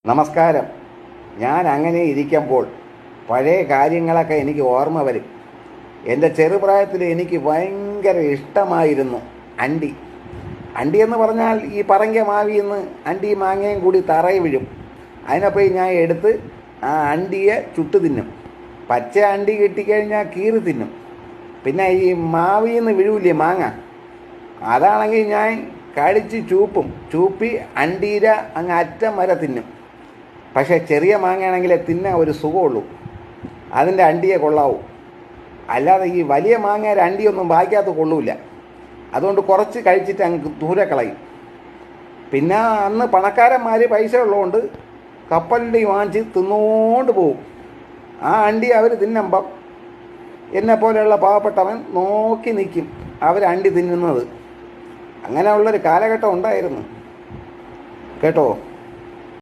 നമസ്കാരം. ഞാൻ അങ്ങനെ ഇരിക്കുമ്പോൾ പഴയ കാര്യങ്ങളൊക്കെ എനിക്ക് ഓർമ്മ വരും. എൻ്റെ ചെറുപ്രായത്തിൽ എനിക്ക് ഭയങ്കര ഇഷ്ടമായിരുന്നു അണ്ടി. അണ്ടി എന്ന് പറഞ്ഞാൽ ഈ പറങ്ക മാവിൽ നിന്ന് അണ്ടിയും മാങ്ങയും കൂടി തറയിൽ വീഴും. അതിനെപ്പോയി ഞാൻ എടുത്ത് ആ അണ്ടിയെ ചുട്ട് തിന്നും. പച്ച അണ്ടി കിട്ടിക്കഴിഞ്ഞാൽ കീറി തിന്നും. പിന്നെ ഈ മാവിൽ നിന്ന് വീഴൂലേ മാങ്ങ, അതാണെങ്കിൽ ഞാൻ കടിച്ച് ചൂപ്പി അണ്ടീര അങ്ങ് അറ്റം വരെ തിന്നും. പക്ഷേ ചെറിയ മാങ്ങയാണെങ്കിലേ തിന്നാൻ ഒരു സുഖമുള്ളൂ, അതിൻ്റെ അണ്ടിയെ കൊള്ളാവൂ. അല്ലാതെ ഈ വലിയ മാങ്ങയുടെ അണ്ടിയൊന്നും വായിക്കാത്ത കൊള്ളൂല. അതുകൊണ്ട് കുറച്ച് കഴിച്ചിട്ട് അങ്ങ് ദൂരെ കളയും. പിന്നെ അന്ന് പണക്കാരന്മാർ പൈസ ഉള്ളതുകൊണ്ട് കപ്പലണ്ടി വാങ്ങിച്ച് തിന്നുകൊണ്ട് പോവും. ആ അണ്ടി അവർ തിന്നുമ്പം എന്നെപ്പോലെയുള്ള പാവപ്പെട്ടവൻ നോക്കി നിൽക്കും അവരണ്ടി തിന്നുന്നത്. അങ്ങനെയുള്ളൊരു കാലഘട്ടം ഉണ്ടായിരുന്നു കേട്ടോ.